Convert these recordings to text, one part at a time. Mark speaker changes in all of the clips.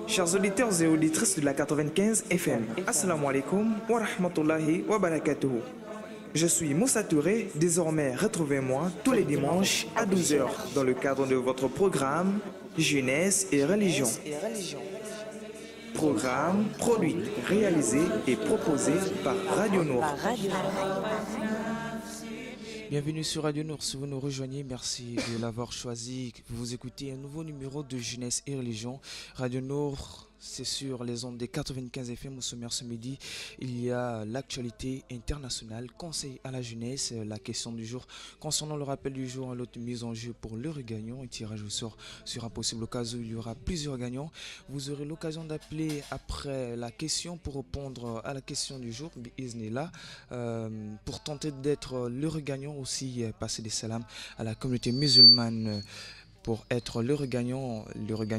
Speaker 1: Chers auditeurs et auditrices de la 95 FM, Assalamu alaikum wa rahmatullahi wa barakatuhu. Je suis Moussa Touré, désormais retrouvez-moi tous les dimanches à 12 heures dans le cadre de votre programme Jeunesse et Religion. Programme produit, réalisé et proposé par Radio Nour.
Speaker 2: Bienvenue sur Radio Nour, si vous nous rejoignez, merci de l'avoir choisi. Vous écoutez un nouveau numéro de Jeunesse et Religion. Radio Nour, c'est sur les ondes des 95 FM. Au sommaire ce midi, il y a l'actualité internationale, conseil à la jeunesse, la question du jour. Concernant le rappel du jour, l'autre mise en jeu pour l'heure gagnant, un tirage au sort sur un possible cas où il y aura plusieurs gagnants. Vous aurez l'occasion d'appeler après la question pour répondre à la question du jour, là, pour tenter d'être l'heure gagnant aussi, passer des salams à la communauté musulmane. Pour être le regagnant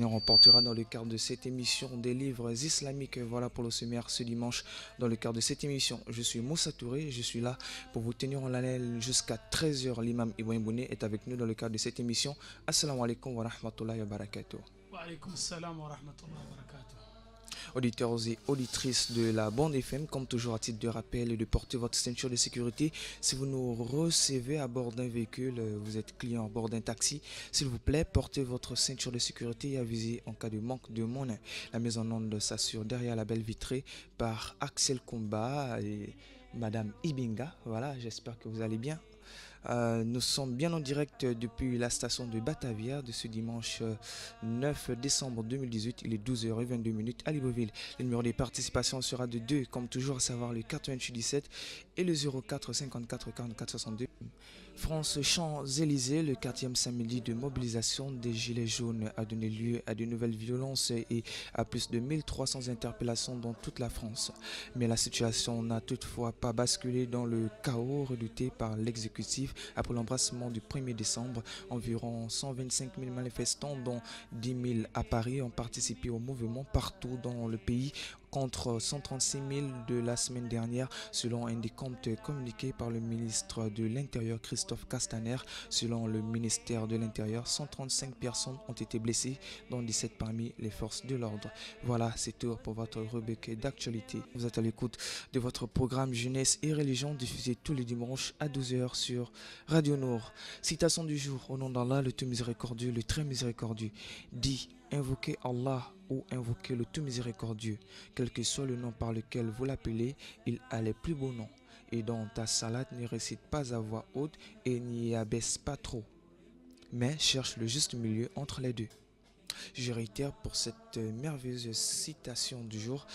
Speaker 2: remportera dans le cadre de cette émission des livres islamiques. Voilà pour le sommaire ce dimanche dans le cadre de cette émission. Je suis Moussa Touré, je suis là pour vous tenir en haleine jusqu'à 13h. L'imam Ibrahim Bouné est avec nous dans le cadre de cette émission. Assalamu alaikum wa rahmatullahi wa barakatuh.
Speaker 3: Wa alaikum salam wa rahmatullahi wa barakatuh.
Speaker 2: Auditeurs et auditrices de la bande FM, comme toujours à titre de rappel et de porter votre ceinture de sécurité. Si vous nous recevez à bord d'un véhicule, vous êtes client à bord d'un taxi, s'il vous plaît, portez votre ceinture de sécurité et avisez en cas de manque de monnaie. La mise en onde s'assure derrière la belle vitrée par Axel Kumba et Madame Ibinga. Voilà, j'espère que vous allez bien. Nous sommes bien en direct depuis la station de Batavia de ce dimanche 9 décembre 2018. Il est 12h22 à Libreville. Le numéro de participation sera de 2, comme toujours, à savoir le 88 17 et le 04 54 44 62. France Champs-Élysées, le 4e samedi de mobilisation des Gilets jaunes a donné lieu à de nouvelles violences et à plus de 1300 interpellations dans toute la France. Mais la situation n'a toutefois pas basculé dans le chaos redouté par l'exécutif après l'embrassement du 1er décembre. Environ 125 000 manifestants, dont 10 000 à Paris, ont participé au mouvement partout dans le pays, contre 136 000 de la semaine dernière, selon un décompte communiqué par le ministre de l'Intérieur Christophe Castaner. Selon le ministère de l'Intérieur, 135 personnes ont été blessées, dont 17 parmi les forces de l'ordre. Voilà, c'est tout pour votre rubrique d'actualité. Vous êtes à l'écoute de votre programme Jeunesse et Religion, diffusé tous les dimanches à 12h sur Radio Nour. Citation du jour: au nom d'Allah, le tout miséricordieux, le très miséricordieux. Dit: invoquez Allah ou invoquez le tout miséricordieux, quel que soit le nom par lequel vous l'appelez, il a les plus beaux noms. Et dans ta salade, ne récite pas à voix haute et n'y abaisse pas trop, mais cherche le juste milieu entre les deux. Je réitère pour cette merveilleuse citation du jour: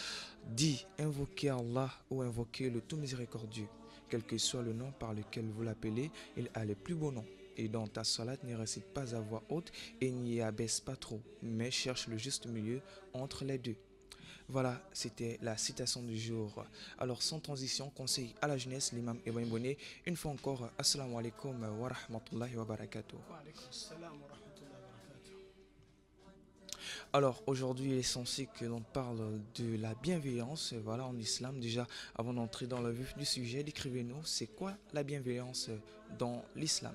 Speaker 2: dit, invoquez Allah ou invoquez le tout miséricordieux, quel que soit le nom par lequel vous l'appelez, il a les plus beaux noms. Et dans ta salade, ne récite pas à voix haute et n'y abaisse pas trop, mais cherche le juste milieu entre les deux. Voilà, c'était la citation du jour. Alors, sans transition, conseil à la jeunesse, l'imam Ibrahim Bouné. Une fois encore, assalamu alaikum wa rahmatullahi wa barakatuh.
Speaker 3: Wa alaikum salam wa rahmatullahi wa barakatuh.
Speaker 2: Alors, aujourd'hui, il est censé que l'on parle de la bienveillance, voilà, en islam. Déjà, avant d'entrer dans le vif du sujet, décrivez-nous, c'est quoi la bienveillance dans l'islam?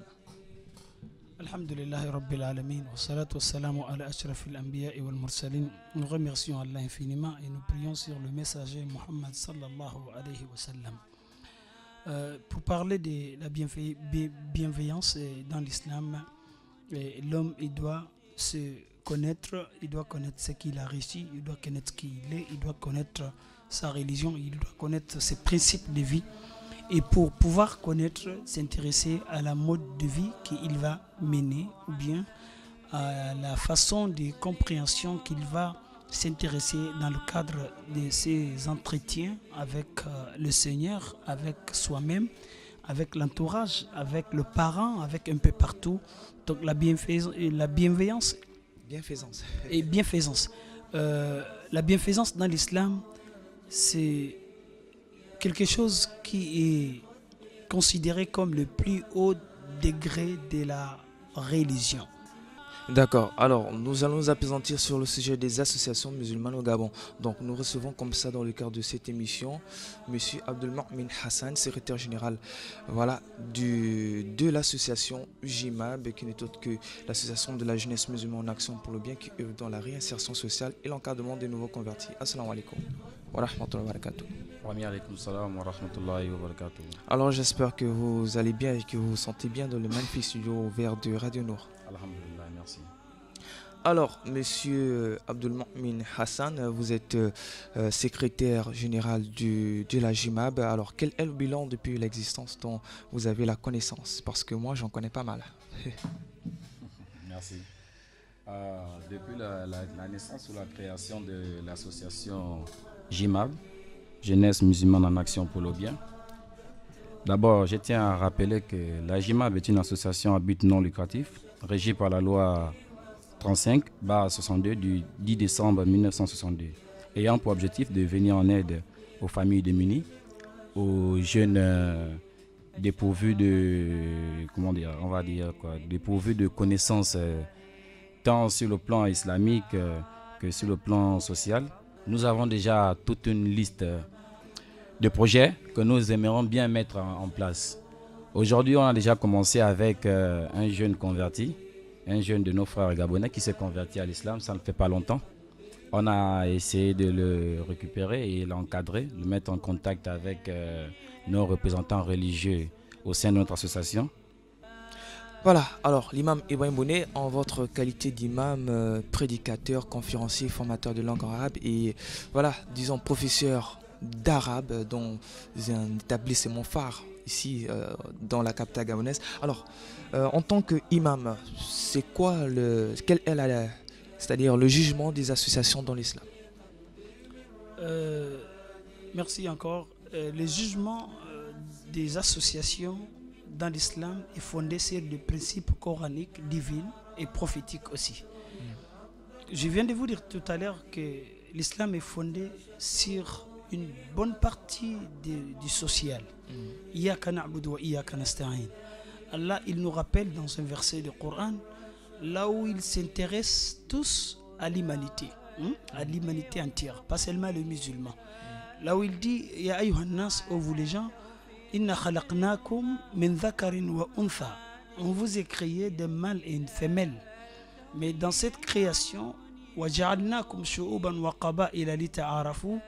Speaker 3: Alhamdulillahi Rabbil Alamin, wa salatu wa salamu ala ashrafil anbiya wal mursalin. Nous remercions Allah infiniment et nous prions sur le messager Muhammad sallallahu alayhi wa sallam. Pour parler de la bienveillance dans l'islam, l'homme il doit se connaître, il doit connaître ce qu'il a réussi, il doit connaître qui il est, il doit connaître sa religion, il doit connaître ses principes de vie. Et pour pouvoir connaître, s'intéresser à la mode de vie qu'il va mener ou bien à la façon de compréhension qu'il va s'intéresser dans le cadre de ses entretiens avec le Seigneur, avec soi-même, avec l'entourage, avec le parent, avec un peu partout. Donc la bienveillance et bienfaisance. La bienfaisance dans l'islam, c'est quelque chose qui est considéré comme le plus haut degré de la religion.
Speaker 2: D'accord, alors nous allons nous appesantir sur le sujet des associations musulmanes au Gabon. Donc nous recevons comme ça dans le cadre de cette émission Monsieur Abdelmomin Hassan, secrétaire général voilà, de l'association JIMAB, qui n'est autre que l'association de la jeunesse musulmane en action pour le bien, qui œuvre dans la réinsertion sociale et l'encadrement des nouveaux convertis. Assalamu alaikum wa rahmatullahi wa barakatuh.
Speaker 4: Wa alaikum salam wa rahmatullahi wa barakatuh.
Speaker 2: Alors j'espère que vous allez bien et que vous vous sentez bien dans le magnifique studio vert de Radio Nour.
Speaker 4: Alhamdulillah, merci.
Speaker 2: Alors, Monsieur Abdelmomin Hassan, vous êtes secrétaire général de la JIMAB. Alors, quel est le bilan depuis l'existence dont vous avez la connaissance? Parce que moi, j'en connais pas mal.
Speaker 4: Merci. Depuis la naissance ou la création de l'association JIMAB, Jeunesse musulmane en action pour le bien, d'abord, je tiens à rappeler que la JIMAB est une association à but non lucratif, régie par la loi 35/62 du 10 décembre 1962, ayant pour objectif de venir en aide aux familles démunies, aux jeunes dépourvus dépourvus de connaissances tant sur le plan islamique que sur le plan social. Nous avons déjà toute une liste de projets que nous aimerions bien mettre en place. Aujourd'hui, on a déjà commencé avec un jeune converti, un jeune de nos frères gabonais qui s'est converti à l'islam, ça ne fait pas longtemps. On a essayé de le récupérer et l'encadrer, le mettre en contact avec nos représentants religieux au sein de notre association.
Speaker 2: Voilà, alors l'imam Ibrahim Bouné, en votre qualité d'imam, prédicateur, conférencier, formateur de langue arabe et voilà, disons professeur d'arabe dans un établissement phare ici dans la capitale gabonaise. Alors, en tant qu'imam, c'est quoi quel est c'est-à-dire le jugement des associations dans l'islam?
Speaker 3: Merci encore. Le jugement des associations dans l'islam est fondé sur des principes coraniques, divins et prophétiques aussi. Je viens de vous dire tout à l'heure que l'islam est fondé sur une bonne partie du social. Iyaka na'budu wa iyaka nasta'in. Allah, il nous rappelle dans un verset du Coran, là où il s'intéresse tous à l'humanité entière, pas seulement les musulmans. Là où il dit, Ya ayyuhan nas, ô vous les gens, Inna khalaqnakum min dhakarin wa untha. On vous a créé d'un mâle et une femelle. Mais dans cette création, wa ja'alnakum shu'uban wa qaba'ila lita'arafu.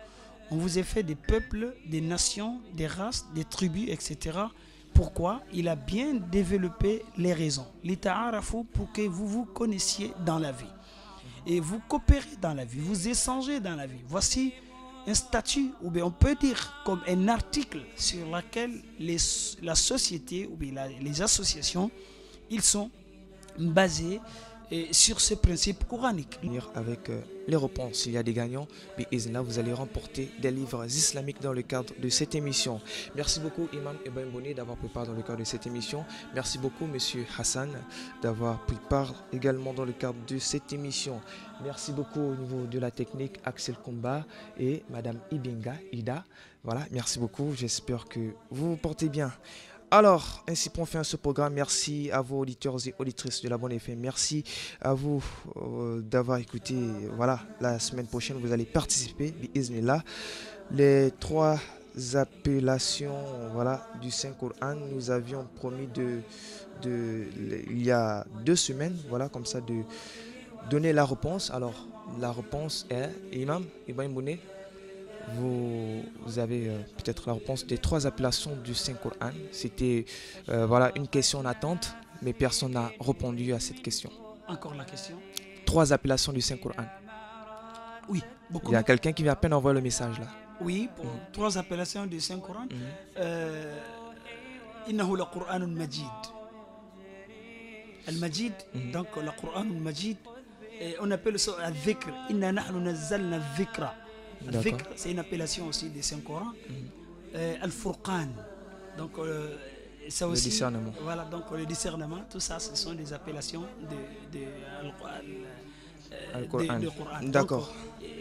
Speaker 3: On vous a fait des peuples, des nations, des races, des tribus, etc. Pourquoi? Il a bien développé les raisons. Lita'arafu, pour que vous vous connaissiez dans la vie. Et vous coopérez dans la vie, vous échangez dans la vie. Voici un statut, ou bien on peut dire comme un article sur lequel la société ou bien les associations, ils sont basés sur ce principe coranique.
Speaker 2: Avec les réponses, il y a des gagnants, mais là vous allez remporter des livres islamiques dans le cadre de cette émission. Merci beaucoup Imam Ibrahim Bouné d'avoir pris part dans le cadre de cette émission. Merci beaucoup Monsieur Hassan d'avoir pris part également dans le cadre de cette émission. Merci beaucoup au niveau de la technique Axel Komba et Madame Ibinga Ida. Voilà, merci beaucoup, j'espère que vous vous portez bien. Alors, ainsi prend fin ce programme. Merci à vos auditeurs et auditrices de la Bonne FM. Merci à vous d'avoir écouté. Voilà, la semaine prochaine, vous allez participer. Bi'iznillah. Les 3 appellations du Saint-Coran, nous avions promis il y a 2 semaines, comme ça, de donner la réponse. Alors, la réponse est, Imam Ibrahim Bouné, vous avez peut-être la réponse des 3 appellations du Saint-Coran. C'était une question en attente, mais personne n'a répondu à cette question.
Speaker 3: Encore la question?
Speaker 2: 3 appellations du Saint-Coran.
Speaker 3: Oui, beaucoup.
Speaker 2: Il y a quelqu'un qui vient à peine envoyer le message là.
Speaker 3: Oui, pour 3 appellations du Saint-Coran. Innahu la Qur'anun Majid. Al-Majid, donc le Qur'an Majid, on appelle ça al-Dhikr. Inna nahnu nazzalna al-Dhikra. Al-Dhikr, c'est une appellation aussi du Saint-Coran. Al-Furqan, donc ça aussi.
Speaker 2: Le discernement.
Speaker 3: Voilà, donc le discernement, tout ça, ce sont des appellations de Al-Qur'an.
Speaker 2: D'accord.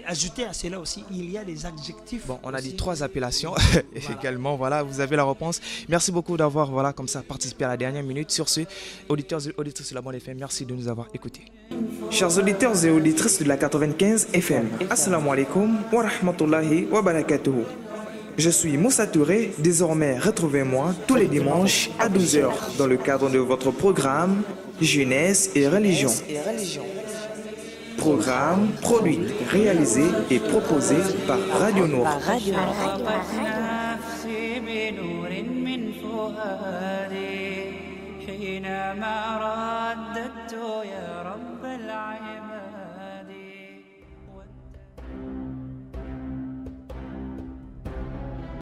Speaker 3: ajouter à cela aussi, il y a des adjectifs.
Speaker 2: Bon, on a dit
Speaker 3: aussi.
Speaker 2: 3 appellations également. Voilà, vous avez la réponse. Merci beaucoup d'avoir comme ça participé à la dernière minute. Sur ce, auditeurs et auditrices de la Bande FM, merci de nous avoir écoutés.
Speaker 1: Chers auditeurs et auditrices de la 95 FM, Assalamu alaikum wa rahmatullahi wa barakatuhu. Je suis Moussa Touré. Désormais, retrouvez-moi tous les dimanches à 12h dans le cadre de votre programme Jeunesse et Religion. Programme produit, réalisé et proposé par Radio Nour.
Speaker 5: حينما